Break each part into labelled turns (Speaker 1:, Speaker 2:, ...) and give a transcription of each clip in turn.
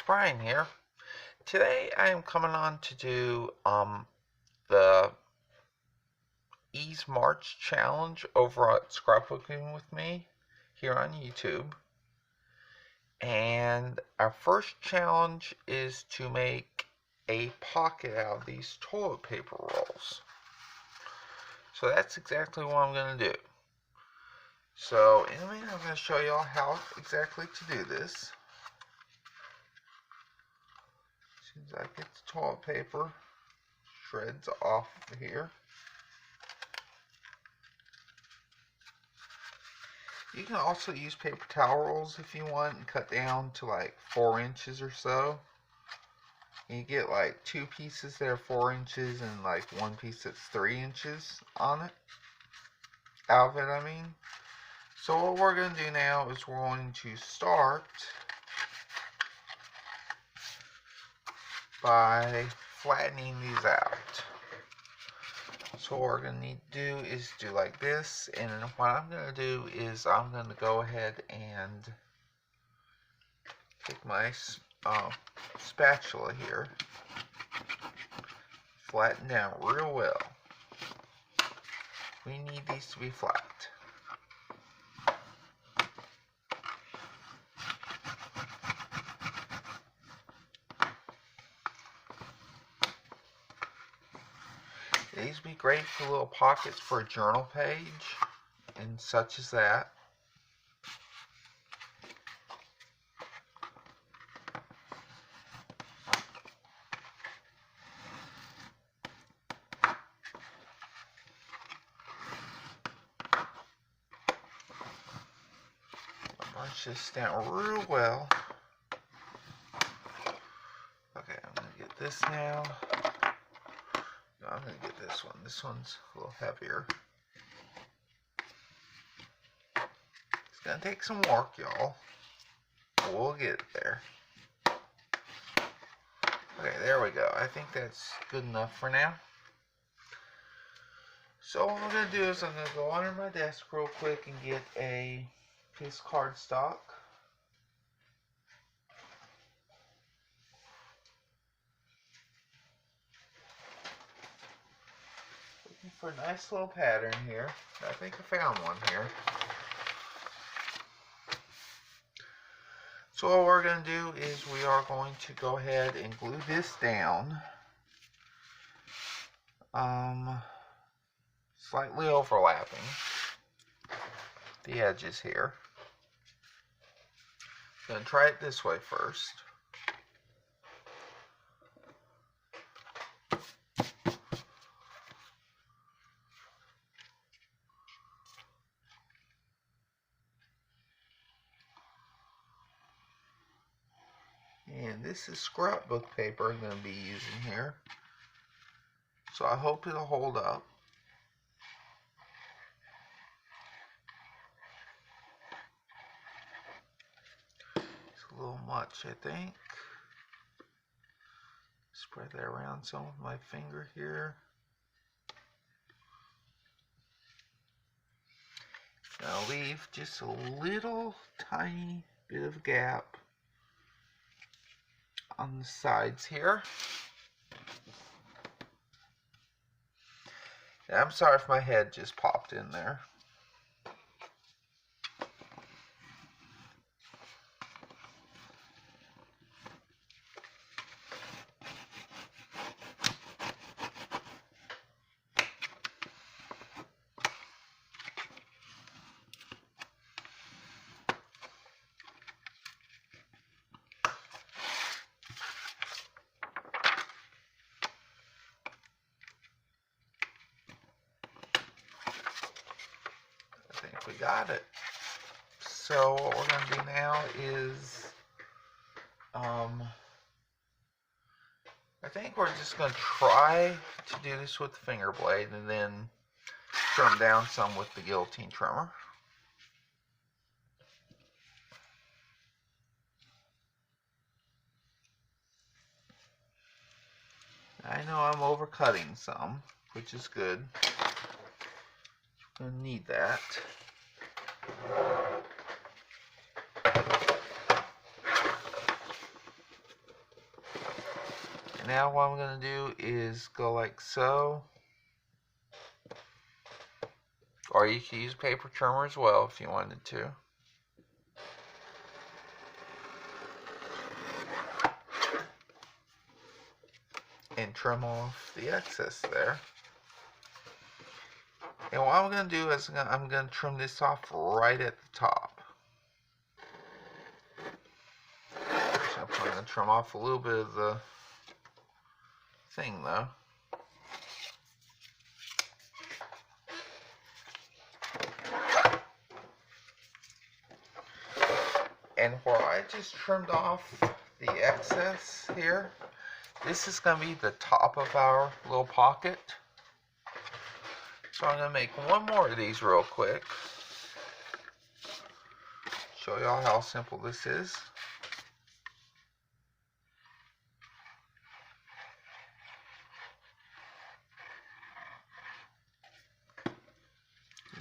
Speaker 1: Brian here. Today I am coming on to do the Ease March challenge over at Scrapbooking with Me here on YouTube. And our first challenge is to make a pocket out of these toilet paper rolls. So that's exactly what I'm going to do. So in a minute I'm going to show you all how exactly to do this. As soon as I get the toilet paper shreds off here. You can also use paper towel rolls if you want and cut down to like 4 inches or so. And you get like 2 pieces that are 4 inches and like 1 piece that's 3 inches on it. Out of it, I mean. So what we're going to do now is we're going to start by flattening these out. So what we're going to need to do is do like this, and what I'm going to do is I'm going to go ahead and take my spatula here, flatten down real well. We need these to be flat. These would be great for little pockets for a journal page and such as that. March this down real well. Okay, I'm going to get this now. No, I'm going to get this one. This one's a little heavier. It's going to take some work, y'all. We'll get it there. Okay, there we go. I think that's good enough for now. So what I'm going to do is I'm going to go under my desk real quick and get a piece of cardstock. Looking for a nice little pattern here. I think I found one here. So what we're going to do is we are going to go ahead and glue this down. Slightly overlapping the edges here. I'm going to try it this way first. And this is scrapbook paper I'm going to be using here. So I hope it'll hold up. It's a little much, I think. Spread that around some with my finger here. Now leave just a little tiny bit of gap on the sides here. And I'm sorry if my head just popped in there. I think we got it. So what we're going to do now is, I think we're just going to try to do this with the finger blade and then trim down some with the guillotine trimmer. I know I'm overcutting some, which is good. We're going to need that. now what I'm going to do is go like so. Or you can use a paper trimmer as well if you wanted to. And trim off the excess there. And what I'm going to do is I'm going to trim this off right at the top. So I'm going to trim off a little bit of the thing though. And where I just trimmed off the excess here, this is going to be the top of our little pocket. So I'm going to make one more of these real quick. Show y'all how simple this is.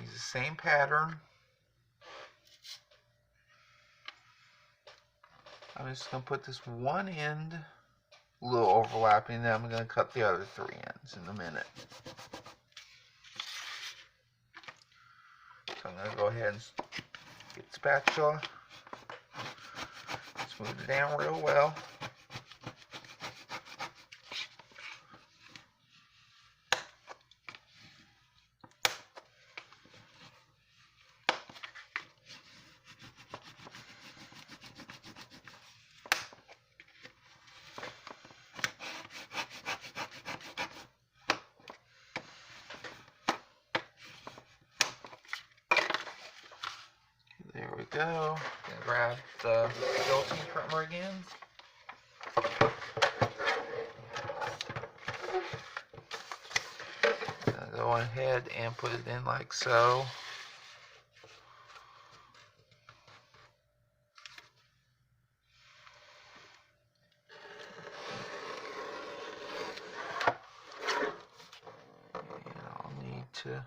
Speaker 1: Use the same pattern. I'm just going to put this one end a little overlapping, then I'm going to cut the other 3 ends in a minute. So I'm going to go ahead and get the spatula, smooth it down real well. There we go. Gonna grab the built-in trimmer again. Gonna go ahead and put it in like so. And I'll need to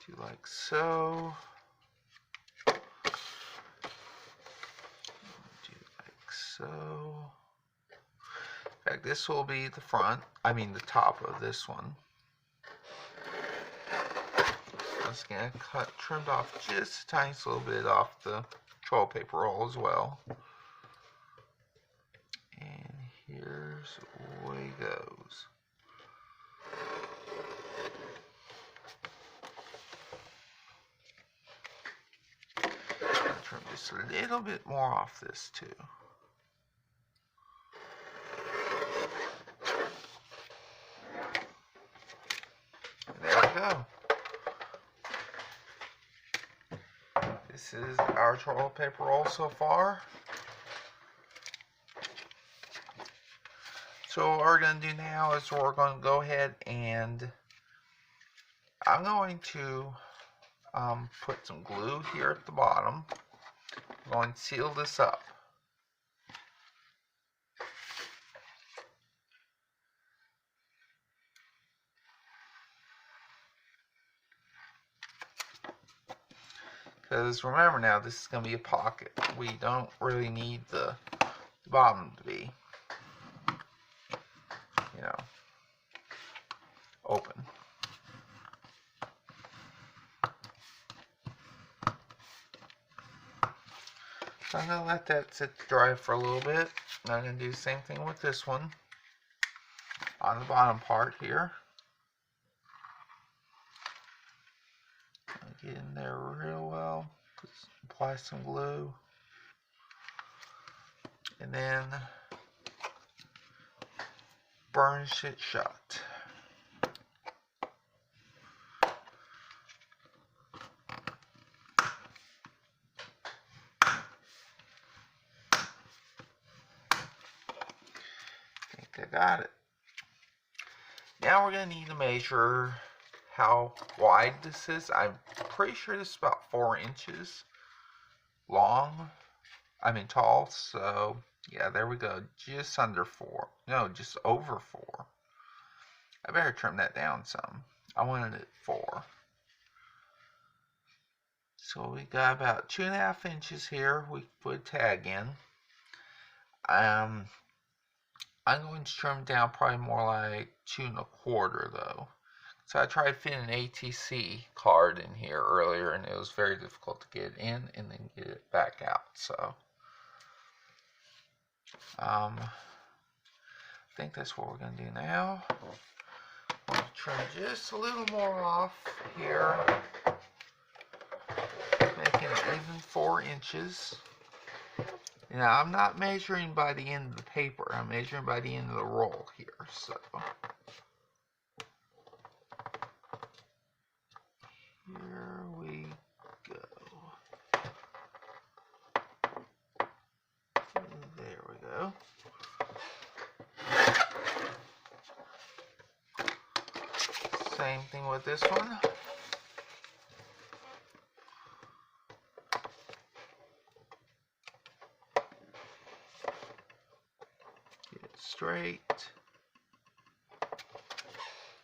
Speaker 1: do like so. Do like so. In fact, this will be the front, the top of this one. I'm just gonna trimmed off just a tiny little bit off the toilet paper roll as well. And here's the way it goes. Trim just a little bit more off this too. And there we go. This is our toilet paper roll so far. So what we're going to do now is we're going to go ahead and I'm going to put some glue here at the bottom. I'm going to seal this up. Because remember now, this is going to be a pocket. We don't really need the bottom to be, open. So I'm going to let that sit to dry for a little bit. And I'm going to do the same thing with this one on the bottom part here. Get in there real well. Apply some glue. And then burnish it shut. I got it. Now we're going to need to measure how wide this is. I'm pretty sure this is about 4 inches long. Tall. So yeah, there we go. Just under 4. No, just over 4. I better trim that down some. I wanted it 4. So we got about 2.5 inches here. We put a tag in. I'm going to trim down probably more like 2.25 though. So I tried fitting an ATC card in here earlier, and it was very difficult to get in and then get it back out. So I think that's what we're going to do now. I'm going to trim just a little more off here, making it even 4 inches. Now I'm not measuring by the end of the paper, I'm measuring by the end of the roll here. So here we go. There we go. Same thing with this one. Get it straight.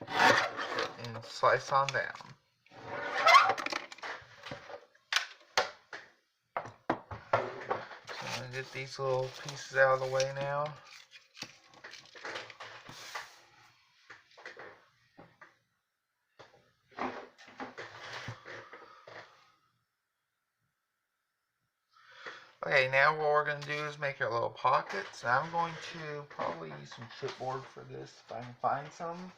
Speaker 1: And slice on down. So I'm going to get these little pieces out of the way now. Okay, now what we're going to do is make our little pockets. I'm going to probably use some chipboard for this if I can find some.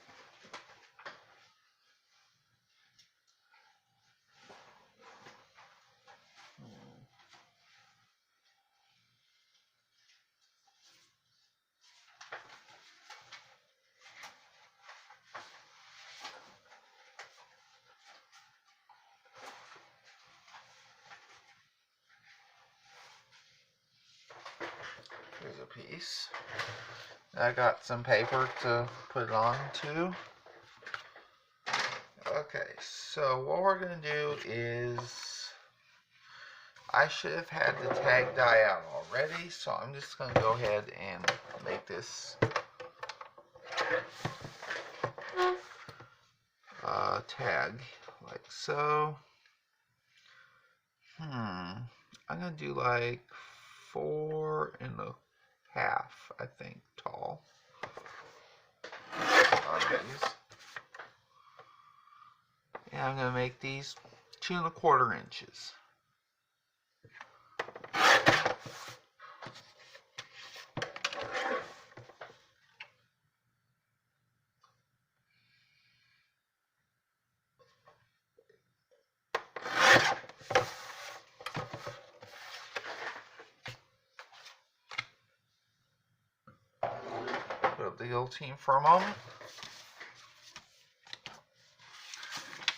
Speaker 1: Here's a piece. I got some paper to put it on too. Okay, so what we're going to do is, I should have had the tag die out already, so I'm just going to go ahead and make this tag like so. I'm going to do like 4.5, I think, tall on these. And I'm going to make these 2.25 inches. Put up the guillotine for a moment.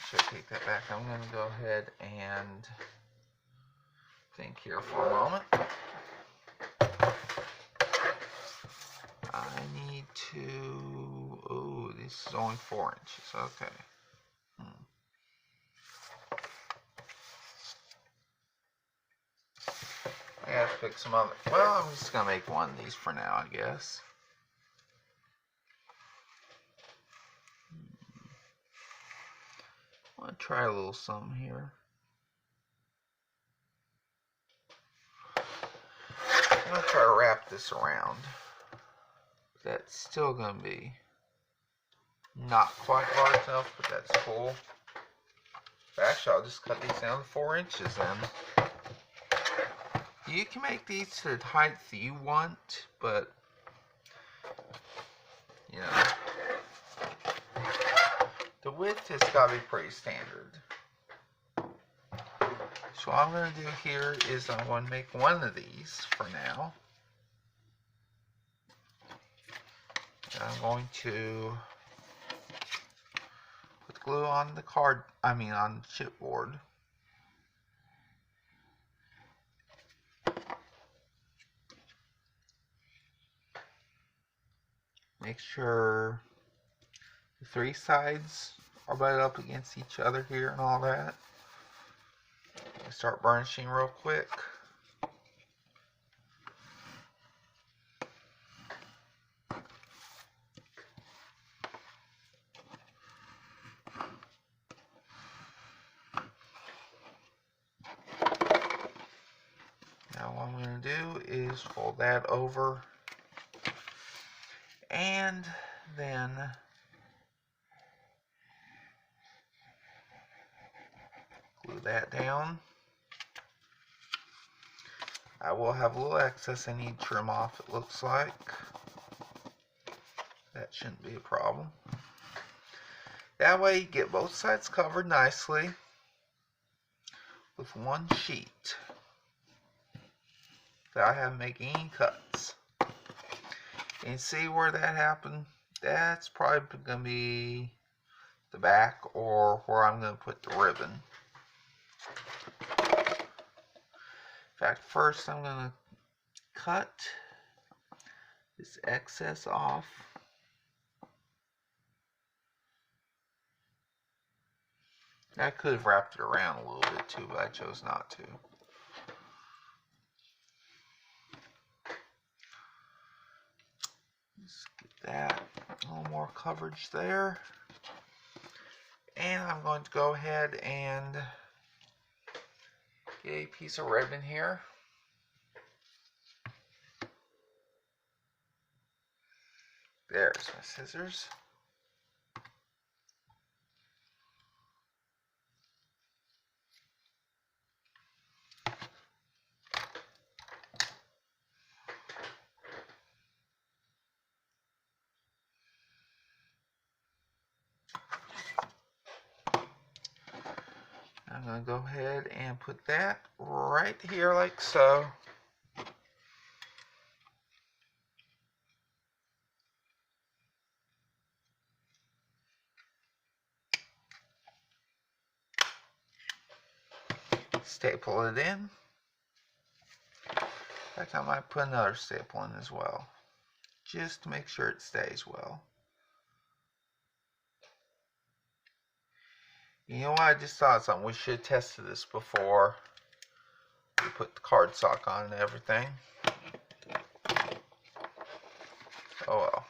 Speaker 1: Should I take that back? I'm going to go ahead and think here for a moment. I need to, oh, this is only 4 inches, okay. I have to pick some other, well, I'm just going to make one of these for now, I guess. I want to try a little something here. I'm going to try to wrap this around. That's still going to be not quite large enough, but that's cool. Actually, I'll just cut these down to 4 inches then. You can make these to the height that you want, but, you know, the width has got to be pretty standard. So what I'm going to do here is I'm going to make one of these for now. And I'm going to put glue on the card, on the chipboard. Make sure the 3 sides are butted up against each other here and all that. Start burnishing real quick. Now what I'm going to do is fold that over and then glue that down. I will have a little excess I need to trim off, it looks like. That shouldn't be a problem. That way you get both sides covered nicely with one sheet. So I haven't made any cuts. And see where that happened? That's probably going to be the back or where I'm going to put the ribbon. In fact, first I'm going to cut this excess off. I could have wrapped it around a little bit too, but I chose not to. Just get that, a little more coverage there. And I'm going to go ahead and get a piece of ribbon here. There's my scissors. I'm going to go ahead and put that right here like so. Staple it in. In fact, I might put another staple in as well, just to make sure it stays well. You know what, I just thought something. We should have tested this before we put the cardstock on and everything. Oh well.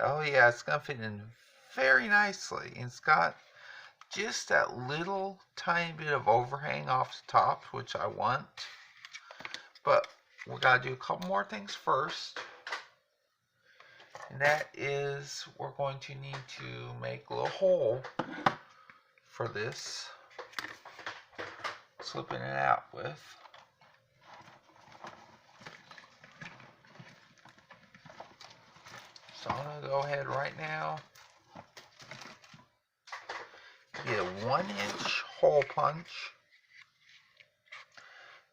Speaker 1: Oh yeah, it's going to fit in very nicely. And it's got just that little tiny bit of overhang off the top, which I want. But we got to do a couple more things first. And that is, we're going to need to make a little hole for this. Slipping it out with. So I'm going to go ahead right now. Get a 1-inch hole punch.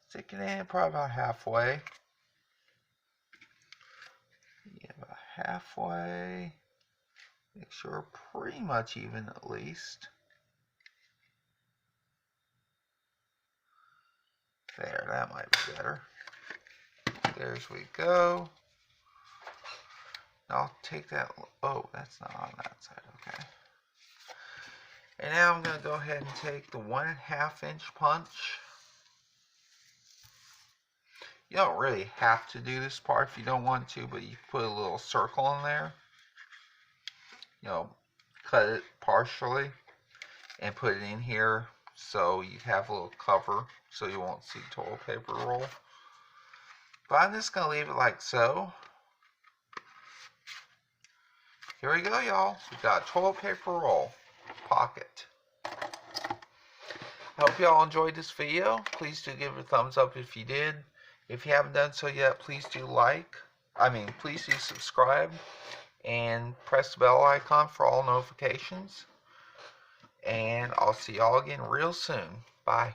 Speaker 1: Stick it in probably about halfway. Yeah, about halfway. Make sure pretty much even at least. There, that might be better. There's we go. I'll take that. Oh, that's not on that side. Okay. And now I'm going to go ahead and take the 1.5-inch punch. You don't really have to do this part if you don't want to, but you put a little circle in there. You know, cut it partially and put it in here so you have a little cover so you won't see toilet paper roll. But I'm just going to leave it like so. Here we go, y'all. We got a toilet paper roll pocket. I hope y'all enjoyed this video. Please do give it a thumbs up if you did. If you haven't done so yet, please do please do subscribe and press the bell icon for all notifications. And I'll see y'all again real soon. Bye.